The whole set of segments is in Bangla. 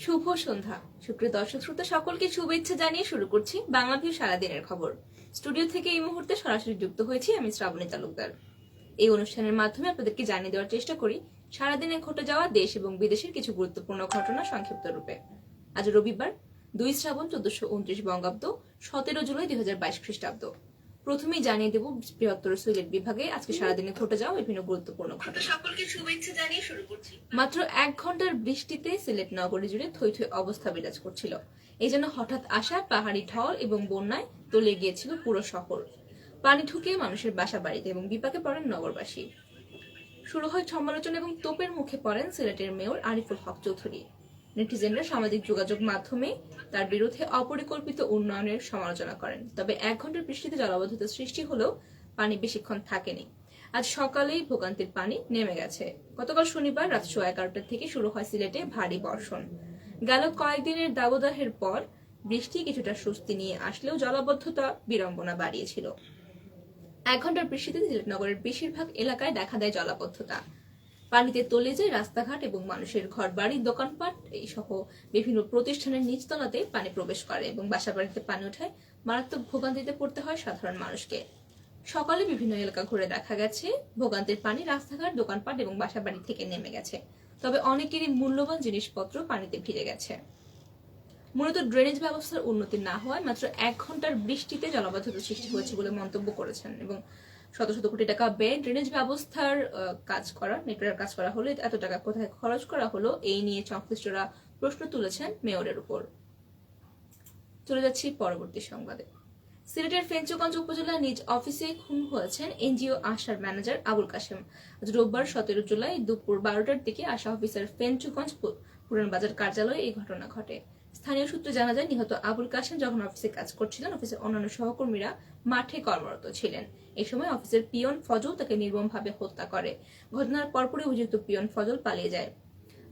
শুভ সন্ধ্যা সুপ্রিয় দর্শক শ্রোতা সকলকে শুভেচ্ছা জানিয়ে শুরু করছি বাংলাভিউ সারাদিনের খবর। স্টুডিও থেকে এই মুহূর্তে সরাসরি যুক্ত হয়েছি আমি শ্রাবণী তালুকদার। এই অনুষ্ঠানের মাধ্যমে আপনাদেরকে জানিয়ে দেওয়ার চেষ্টা করি সারাদিনে ঘটে যাওয়া দেশ এবং বিদেশের কিছু গুরুত্বপূর্ণ ঘটনা সংক্ষিপ্ত রূপে। আজ রবিবার 2 শ্রাবণ 1429 বঙ্গাব্দ 17 জুলাই 2022 খ্রিস্টাব্দ। প্রথমেই জানিয়ে দেব বৃহত্তর সিলেট বিভাগে আজকে সারাদিনে ঘটে যাওয়া বিভিন্ন গুরুত্বপূর্ণ ঘটনা। সকলকে শুভেচ্ছা জানিয়ে শুরু করছি। মাত্র 1 ঘন্টার বৃষ্টিতে সিলেট নগরী জুড়ে থই থই অবস্থা বিরাজ করছিল। এই জন্য হঠাৎ আসা পাহাড়ি ঢল এবং বন্যায় তলিয়ে গিয়েছিল পুরো শহর। পানি ঢুকে মানুষের বাসা বাড়িতে এবং বিপাকে পড়েন নগরবাসী। শুরু হয় সমালোচনা এবং তোপের মুখে পড়েন সিলেটের মেয়র আরিফুল হক চৌধুরী। নেটিজেনরা সামাজিক যোগাযোগ মাধ্যমে তার বিরুদ্ধে অপরিকল্পিত উন্নয়নের সমালোচনা করেন। তবে 1 ঘন্টার বৃষ্টিতে জলাবদ্ধতা সৃষ্টি হলেও পানি বেশিক্ষণ থাকেনি। আজ সকালেই ভোগান্তির পানি নেমে গেছে। গতকাল শনিবার রাত 11:30 থেকে শুরু হয় সিলেটে ভারী বর্ষণ। গেল কয়েকদিনের দাবদাহের পর বৃষ্টি কিছুটা স্বস্তি নিয়ে আসলেও জলাবদ্ধতা বিড়ম্বনা বাড়িয়েছিল। 1 ঘন্টার বৃষ্টিতে সিলেট নগরের বেশিরভাগ এলাকায় দেখা দেয় জলাবদ্ধতা। পানিতে তলিয়ে যায় রাস্তাঘাট এবং মানুষের ঘর বাড়ি দোকানপাট এই সহ বিভিন্ন প্রতিষ্ঠানের নিচতলাতে পানি প্রবেশ করে এবং বাসা বাড়িতে পানি ওঠায় মারাত্মক ভোগান্তিতে পড়তে হয় সাধারণ মানুষকে। সকালে বিভিন্ন এলাকা ঘুরে দেখা গেছে ভোগান্তির পানি রাস্তাঘাট দোকানপাট এবং বাসা বাড়ি থেকে নেমে গেছে। তবে অনেকেরই মূল্যবান জিনিসপত্র পানিতে ভিজে গেছে। মূলত ড্রেনেজ ব্যবস্থার উন্নতি না হওয়ায় মাত্র 1 ঘন্টার বৃষ্টিতে জলাবদ্ধতা সৃষ্টি হয়েছে বলে মন্তব্য করেছেন এবং শত শত কোটি টাকা ব্যয় ড্রেনেজ ব্যবস্থার কাজ করা নেটওয়ার্ক কাজ করা হলে এত টাকা কোথায় খরচ করা হলো এই নিয়ে সংশ্লিষ্টরা প্রশ্ন তুলেছেন মেয়রের উপর। চলে যাচ্ছি পরবর্তী সংবাদে। সিলেটের ফেঞ্চুগঞ্জ উপজেলা নিজ অফিসে খুন হয়েছেন এনজিও আশার ম্যানেজার আবুল কাশেম। আজ রোববার 17 জুলাই দুপুর 12টার দিকে আশা অফিসার ফেঞ্চুগঞ্জ পুরান বাজার কার্যালয়ে এই ঘটনা ঘটে। স্থানীয় সূত্রে জানা যায় নিহত আবুল কাশেম যখন অফিসে কাজ করছিলেন অফিসের অন্যান্য সহকর্মীরা মাঠে কর্মরত ছিলেন। এই সময় অফিসের পিয়ন ফজল তাকে নির্মমভাবে হত্যা করে। ঘটনার পরপরই অভিযুক্ত পিয়ন ফজল পালিয়ে যায়।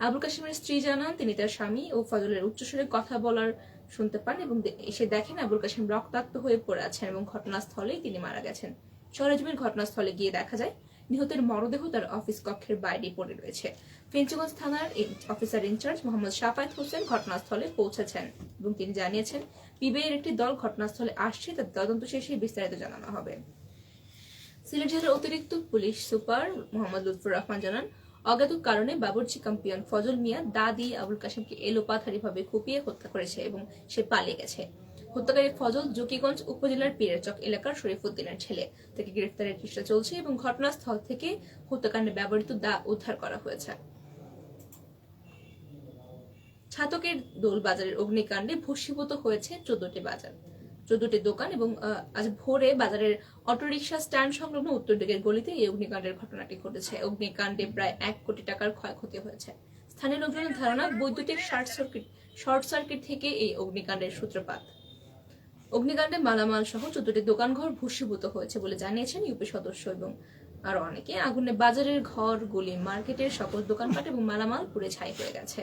আবুল কাশেমের স্ত্রী জানান তিনি তার স্বামী ও ফজলের উচ্চস্বরে কথা বলার শুনতে পান এবং এসে দেখেন আবুল কাশেম রক্তাক্ত হয়ে পড়ে আছেন এবং ঘটনাস্থলেই তিনি মারা গেছেন। সরেজমিন ঘটনাস্থলে গিয়ে দেখা যায় নিহতের মরদেহ তার অফিস কক্ষের বাইরে পড়ে রয়েছে। ফেঞ্চুগঞ্জ থানার অফিসার ইনচার্জ মোহাম্মদ শাফায়েত হোসেন ঘটনাস্থলে পৌঁছেছেন এবং তিনি জানিয়েছেন পিবিআইয়ের একটি দল ঘটনাস্থলে আসছে, তার তদন্ত শেষে বিস্তারিত জানানো হবে। সিলেট জেলার অতিরিক্ত পুলিশ সুপার মোহাম্মদ লুৎফুর রহমান জানান অজ্ঞাত কারণে বাবুর্চি কাম্পিয়ন ফজল মিয়া দা দিয়ে আবুল কাশেমকে এলোপাথারিভাবে কুপিয়ে হত্যা করেছে এবং সে পালিয়ে গেছে। হত্যাকারী ফজল জকিগঞ্জ উপজেলার পীরেরচক এলাকার শরীফউদ্দিনের ছেলে। তাকে গ্রেফতারের চেষ্টা চলছে এবং ঘটনাস্থল থেকে হত্যাকাণ্ডে ব্যবহৃত দা উদ্ধার করা হয়েছে। ছাতকের দোল বাজারের অগ্নিকাণ্ডে ভস্মীভূত হয়েছে 14টি বাজার 14টি দোকান এবং আজ ভোরে বাজারের অটোরিকশা স্ট্যান্ড সংলগ্ন উত্তর দিকের গলিতে এই অগ্নিকাণ্ডের ঘটনাটি ঘটেছে। অগ্নিকাণ্ডে প্রায় 1 কোটি টাকার ক্ষয়ক্ষতি হয়েছে। স্থানীয় লোকজনের ধারণা বৈদ্যুতিক শর্ট সার্কিট থেকে এই অগ্নিকাণ্ডের সূত্রপাত। অগ্নিকাণ্ডে মালামাল সহ 14টি দোকানঘর ভস্মীভূত হয়েছে বলে জানিয়েছেন ইউপি সদস্য এবং আরো অনেকে। আগুনে বাজারের ঘর গলি মার্কেটের সকল দোকানপাট এবং মালামাল পুড়ে ছাই হয়ে গেছে।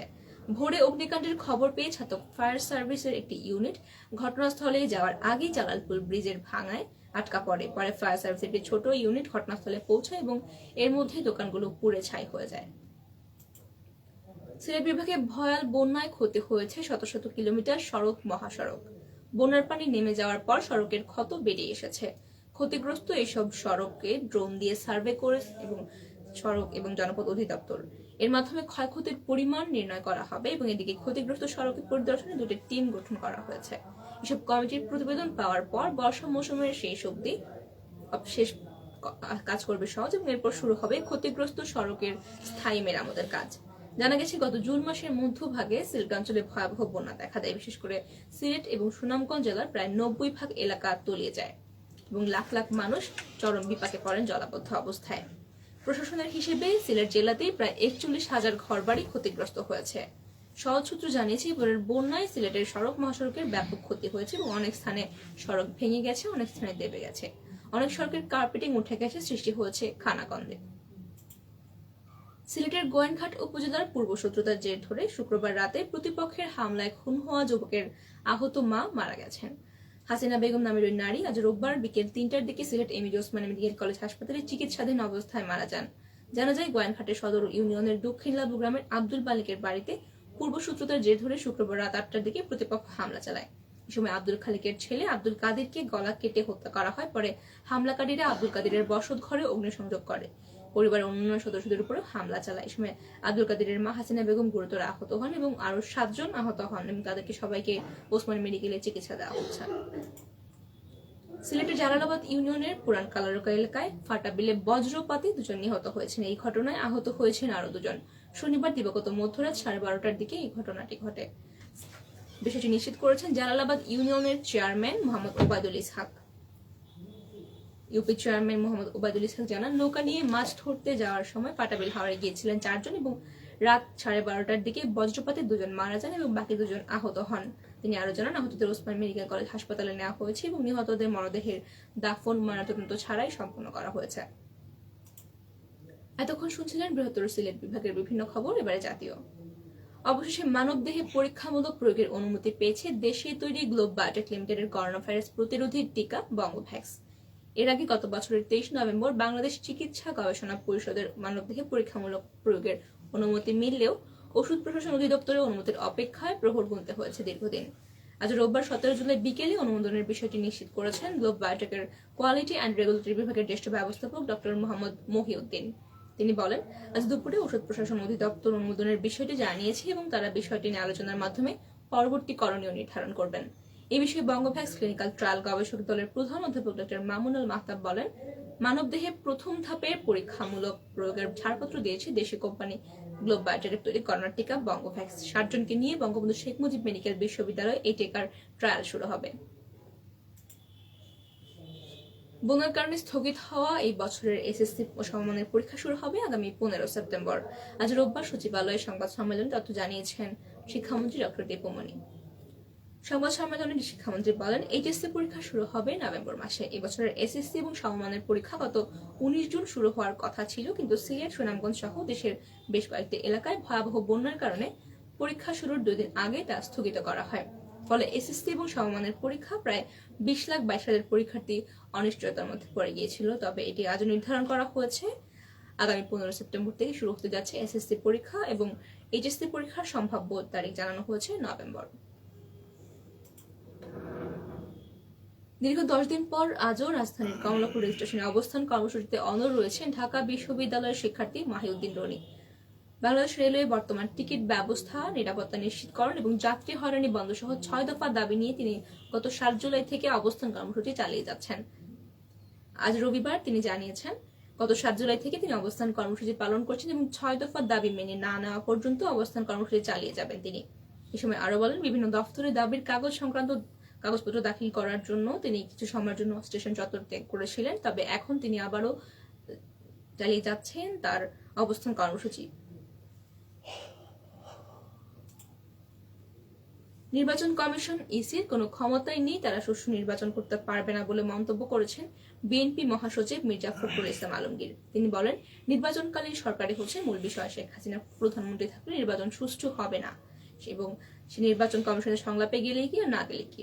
ভোরে অগ্নিকাণ্ডের খবর পেয়ে ছাতক ফায়ার সার্ভিসের একটি ইউনিট ঘটনাস্থলে যাওয়ার আগেই জালালপুর ব্রিজের ভাঙায় আটকা পড়ে। পরে ফায়ার সার্ভিসের একটি ছোট ইউনিট ঘটনাস্থলে পৌঁছায় এবং এর মধ্যে দোকানগুলো পুড়ে ছাই হয়ে যায়। সিলেট বিভাগে ভয়াল বন্যায় ক্ষতি হয়েছে শত শত কিলোমিটার সড়ক মহাসড়ক। বন্যার পানি নেমে যাওয়ার পর সড়কের ক্ষত বেরিয়ে এসেছে। ক্ষতিগ্রস্ত এইসব সড়ককে ড্রোন দিয়ে সার্ভে করে এবং সড়ক এবং জনপদ অধিদপ্তর এর মাধ্যমে ক্ষয়ক্ষতির পরিমাণ নির্ণয় করা হবে এবং এদিকে ক্ষতিগ্রস্ত সড়কের পরিদর্শনে 2টি টিম গঠন করা হয়েছে। এসব কমিটির প্রতিবেদন পাওয়ার পর বর্ষা মৌসুমের শেষ অবধি শেষ কাজ করবে সহজ এবং এরপর শুরু হবে ক্ষতিগ্রস্ত সড়কের স্থায়ী মেরামতের কাজ। জানা গেছে গত জুন মাসের মধ্যভাগে সিলেট অঞ্চলে ভয়াবহ বন্যা দেখা দেয়। বিশেষ করে সিলেট এবং সুনামগঞ্জ জেলার প্রায় 90% এলাকা তলিয়ে যায় এবং লাখ লাখ মানুষ চরম বিপাকে পড়েন জলাবদ্ধ অবস্থায়। প্রশাসনের হিসেবে সিলেট জেলাতেই প্রায় 41,000 ঘরবাড়ি ক্ষতিগ্রস্ত হয়েছে। সহজ সূত্র জানিয়েছে এবারের বন্যায় সিলেটের সড়ক মহাসড়কের ব্যাপক ক্ষতি হয়েছে এবং অনেক স্থানে সড়ক ভেঙে গেছে, অনেক স্থানে দেবে গেছে, অনেক সড়কের কার্পেটিং উঠে গেছে, সৃষ্টি হয়েছে খানাকন্দে। সিলেটের গোয়েনঘাট উপজেলার পূর্বশত্রুতার জের ধরে শুক্রবার রাতে প্রতিপক্ষের হামলায় খুন হওয়া যুবকের আহত মা মারা গেছেন। হাসিনা বেগম নামের ওই নারী আজ রোববার বিকেল 3টার দিকে Sylhet MAG Osmani medical college হাসপাতালে চিকিৎসাধীন অবস্থায় মারা যান। জানা যায় গোয়েনঘাটের সদর ইউনিয়নের দক্ষিণ লাবু গ্রামের আব্দুল মালিকের বাড়িতে পূর্বসূত্রতার জের ধরে শুক্রবার রাত 8টার দিকে প্রতিপক্ষ হামলা চালায়। এই সময় আব্দুল খালিকের ছেলে আব্দুল কাদিরকে গলা কেটে হত্যা করা হয়। পরে হামলাকারীরা আব্দুল কাদিরের বসত ঘরে অগ্নিসংযোগ করে, পরিবারের অন্যান্য সদস্যদের উপরে হামলা চালায়। এই সময় আব্দুল কাদিরের মা হাসিনা বেগম গুরুতর আহত হন এবং আরো 7 জন আহত হন এবং তাদেরকে সবাইকে ওসমানী মেডিকেলে চিকিৎসা দেওয়া হচ্ছে। সিলেটের জালালাবাদ ইউনিয়নের পুরান কালারকা এলাকায় ফাটা বিলে বজ্রপাতে 2 জন নিহত হয়েছেন। এই ঘটনায় আহত হয়েছেন আরো 2 জন। শনিবার দিবাগত মধ্যরাত 12:30টার দিকে এই ঘটনাটি ঘটে। বিষয়টি নিশ্চিত করেছেন জালালাবাদ ইউনিয়নের chairman Mohammad Obaidul Ishaq. UP chairman Mohammad Obaidul Ishaq জানান, নৌকা নিয়ে মাছ ধরতে যাওয়ার সময় ফাটাবিল হাওরে গিয়েছিলেন 4 জন এবং রাত 12:30টার দিকে বজ্রপাতে 2 জন মারা যান এবং বাকি 2 জন আহত হন। তিনি আরো জানান, আহতদের ওসমানী মেডিকেল কলেজ হাসপাতালে নেওয়া হয়েছে এবং নিহতদের মরদেহের দাফন ময়নাতদন্ত ছাড়াই সম্পন্ন করা হয়েছে। এতক্ষণ শুনছিলেন বৃহত্তর সিলেট বিভাগের বিভিন্ন খবর। এবারে জাতীয়। অবশেষে মানবদেহে পরীক্ষামূলক প্রয়োগের অনুমতি পেয়েছে দেশে তৈরি গ্লোবায়োটেক লিমিটেডের করোনা ভাইরাস প্রতিরোধী টিকা বঙ্গভ্যাক্স। এর আগে গত বছরের 23 নভেম্বর বাংলাদেশ চিকিৎসা গবেষণা পরিষদের মানবদেহে পরীক্ষামূলক প্রয়োগের অনুমতি মিললেও ওষুধ প্রশাসন অধিদপ্তরের অনুমতির অপেক্ষায় প্রহর গুনতে হয়েছে দীর্ঘদিন। আজ রোববার 17 জুলাই বিকেলে অনুমোদনের বিষয়টি নিশ্চিত করেছেন গ্লোবায়োটেকের কোয়ালিটি অ্যান্ড রেগুলেটরি বিভাগের জ্যেষ্ঠ ব্যবস্থাপক ডক্টর মোহাম্মদ মহিউদ্দিন। তিনি বলেন, আজ দুপুরে ওষুধ প্রশাসন অধিদপ্তর অনুমোদনের বিষয়টি জানিয়েছে এবং তারা বিষয়টি নিয়ে আলোচনার মাধ্যমে পরবর্তী করণীয় নির্ধারণ করবেন। এই বিষয়ে বঙ্গভ্যাক্স ক্লিনিক্যাল ট্রায়াল গবেষক দলের প্রধান অধ্যাপক ডক্টর মামুনুল মাহতাব বলেন, মানবদেহে প্রথম ধাপের পরীক্ষামূলক প্রয়োগের ছাড়পত্র দিয়েছে দেশি কোম্পানি গ্লোবায়োটেকের তৈরি করোনা টিকা বঙ্গভ্যাক্স। 60 জনকে নিয়ে বঙ্গবন্ধু শেখ মুজিব মেডিকেল বিশ্ববিদ্যালয়ে এই টিকার ট্রায়াল শুরু হবে। বন্যার কারণে স্থগিত হওয়া এই বছরের এসএসসি সমমানের পরীক্ষা শুরু হবে আগামী 15 সেপ্টেম্বর। আজ রোববার সচিবালয়ে সংবাদ সম্মেলনে তথ্য জানিয়েছেন শিক্ষামন্ত্রী ডক্টর দীপুমণি। সংবাদ সম্মেলনে শিক্ষামন্ত্রী বলেন, এইচএসসি পরীক্ষা শুরু হবে নভেম্বর মাসে। এবছরের এসএসসি এবং সমমানের পরীক্ষা গত 19 জুন শুরু হওয়ার কথা ছিল, কিন্তু সিলেট, সুনামগঞ্জ সহ দেশের বেশ কয়েকটি এলাকায় ভয়াবহ বন্যার কারণে পরীক্ষা শুরুর 2 দিন আগে তা স্থগিত করা হয়। ফলে এসএসসি এবং সমমানের পরীক্ষা প্রায় 20,22,000 পরীক্ষার্থী অনিশ্চয়তার মধ্যে পড়ে গিয়েছিল। তবে এটি আজ নির্ধারণ করা হয়েছে আগামী 15 সেপ্টেম্বর থেকে শুরু হতে যাচ্ছে এসএসসি পরীক্ষা এবং এইচএসসি পরীক্ষার সম্ভাব্য তারিখ জানানো হয়েছে নভেম্বর। দীর্ঘ 10 দিন পর আজও রাজধানীর কমলাপুর রেল স্টেশনে অবস্থান কর্মসূচিতে অনড় রয়েছেন ঢাকা বিশ্ববিদ্যালয়ের শিক্ষার্থী মাহিউদ্দিন রনি। বাংলাদেশ রেলওয়ে বর্তমান টিকিট ব্যবস্থা, নিরাপত্তা নিশ্চিতকরণ এবং যাত্রী হয়রানি বন্ধ সহ 6 দফা দাবি নিয়ে তিনি গত 7 জুলাই থেকে অবস্থান কর্মসূচি চালিয়ে যাচ্ছেন। আজ রবিবার তিনি জানিয়েছেন, গত 7 জুলাই থেকে তিনি অবস্থান কর্মসূচি পালন করছেন এবং 6 দফা দাবি মেনে না নেওয়া পর্যন্ত অবস্থান কর্মসূচি চালিয়ে যাবেন তিনি। এই সময় আরো বলেন, বিভিন্ন দফতরে দাবির কাগজপত্র দাখিল করার জন্য তিনি কিছু সময়ের জন্য স্টেশন চত্বর ত্যাগ করেছিলেন, তবে এখন তিনি আবারও চালিয়ে যাচ্ছেন তার অবস্থান কর্মসূচি। নির্বাচন কমিশন ইসির কোনো ক্ষমতাই নেই, তারা সুষ্ঠু নির্বাচন করতে পারবে না বলে মন্তব্য করেছেন বিএনপি মহাসচিব মির্জা ফখরুল ইসলাম আলমগীর। তিনি বলেন, নির্বাচনকালীন সরকারই হচ্ছে মূল বিষয়। শেখ হাসিনা প্রধানমন্ত্রী থাকলে নির্বাচন সুষ্ঠু হবে না এবং সে নির্বাচন কমিশনের সংলাপে গেলে কি আর না গেলে কি।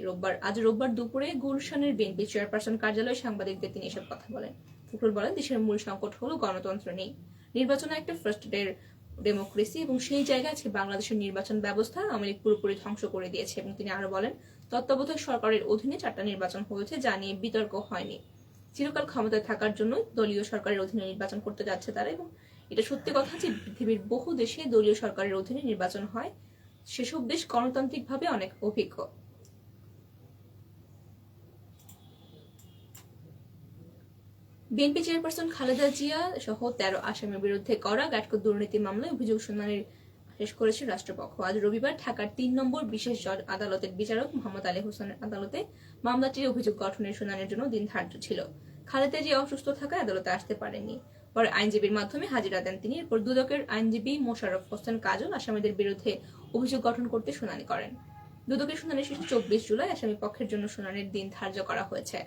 আজ রোববার দুপুরে গুলশানের বিএনপি চেয়ারপারসন কার্যালয়ে সাংবাদিকদের তিনি এসব কথা বলেন। ফখরুল বলেন, দেশের মূল সংকট হলো গণতন্ত্র নেই, নির্বাচন একটা ফার্স্ট ডেমোক্রেসি এবং সেই জায়গায় আজকে বাংলাদেশের নির্বাচন ব্যবস্থা আওয়ামী লীগ পুরোপুরি ধ্বংস করে দিয়েছে। এবং তিনি আরো বলেন, তত্ত্বাবধায়ক সরকারের অধীনে 4টা নির্বাচন হয়েছে, যা নিয়ে বিতর্ক হয়নি। চিরকাল ক্ষমতায় থাকার জন্য দলীয় সরকারের অধীনে নির্বাচন করতে যাচ্ছে তারা, এবং এটা সত্যি কথা যে পৃথিবীর বহু দেশে দলীয় সরকারের অধীনে নির্বাচন হয়, সেসব দেশ গণতান্ত্রিকভাবে অনেক অভিজ্ঞ। বিএনপি চেয়ারপারসন খালেদা জিয়া সহ 13 আসামির বিরুদ্ধে করা গ্যাটকো দুর্নীতি মামলায় অভিযোগ শুনানি শেষ করেছে রাষ্ট্রপক্ষ। আজ রবিবার ঢাকার 3 নম্বর বিশেষ জজ আদালতের বিচারক মোহাম্মদ আলী হোসেনের আদালতে মামলাটির অভিযোগ গঠনের শুনানির জন্য দিন ধার্য ছিল। খালেদা জিয়া অসুস্থ থাকায় আদালতে আসতে পারেননি। পরে আইনজীবীর মাধ্যমে হাজিরা দেন তিনি। এরপর দুদকের আইনজীবী মোশাররফ হোসেন কাজল আসামিদের বিরুদ্ধে অভিযোগ গঠন করতে শুনানি করেন। দুদকের শুনানি শেষে 24 জুলাই আসামি পক্ষের জন্য শুনানির দিন ধার্য করা হয়েছে।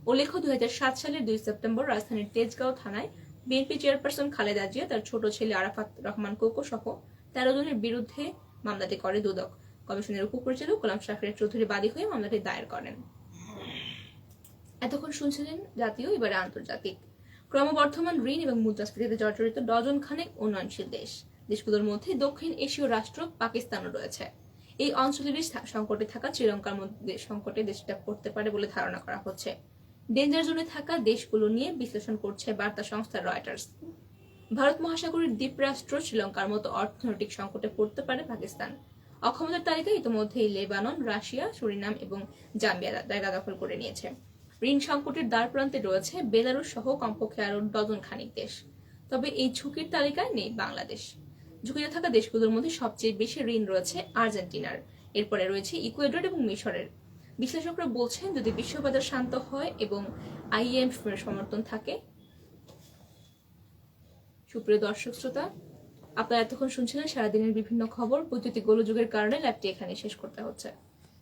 উল্লেখ্য, 2007 সালের 2 সেপ্টেম্বর রাজধানীর তেজগাঁও থানায় বিএনপি চেয়ারপারসন খালেদা জিয়া, তার ছোট ছেলে আরাফাত রহমান কোকো সহ 13 জনের বিরুদ্ধে মামলাটি করে দুদক। কমিশনের উপপরিচালক গোলাম শাহরের চৌধুরী বাদী হয়ে মামলাটি দায়ের করেন। এতক্ষণ শুনছিলেন জাতীয়, এবারে আন্তর্জাতিক। ক্রমবর্ধমান ঋণ এবং মুদ্রাস্ফীতিতে জর্জরিত ডজন খানেক উন্নয়নশীল দেশ। দেশগুলোর মধ্যে দক্ষিণ এশীয় রাষ্ট্র পাকিস্তানও রয়েছে। এই অঞ্চলেরই সংকটে থাকা শ্রীলঙ্কার মধ্যে সংকটে দেশটা পড়তে পারে বলে ধারণা করা হচ্ছে। ডেঞ্জার জোনে থাকা দেশগুলো নিয়ে বিশ্লেষণ করছে বার্তা সংস্থা রয়টার্স। ভারত মহাসাগরের দ্বীপরাষ্ট্র শ্রীলঙ্কার মতো অর্থনৈতিক সংকটে পড়তে পারে পাকিস্তান। অক্ষমতার তালিকায় ইতিমধ্যেই লেবানন, রাশিয়া, সুরিনাম এবং জাম্বিয়া জায়গা দখল করে নিয়েছে। ঋণ সংকটের দ্বারপ্রান্তে রয়েছে বেলারুশ সহ কমপক্ষে আরো ডজন খানিক দেশ। তবে এই ঝুঁকির তালিকায় নেই বাংলাদেশ। ঝুঁকিতে থাকা দেশগুলোর মধ্যে সবচেয়ে বেশি ঋণ রয়েছে আর্জেন্টিনার, এরপরে রয়েছে ইকুয়েডর এবং মিশরের। বিশ্লেষকরা বলছেন যদি বিশ্ববাজার শান্ত হয় এবং আইএমএফ এর সমর্থন থাকে। সুপ্রিয় দর্শক শ্রোতা, আপনারা এতক্ষণ শুনছিলেন সারাদিনের বিভিন্ন খবর। বৈদ্যুতিক গোলযোগের কারণে ল্যাবটি এখানে শেষ করতে হচ্ছে।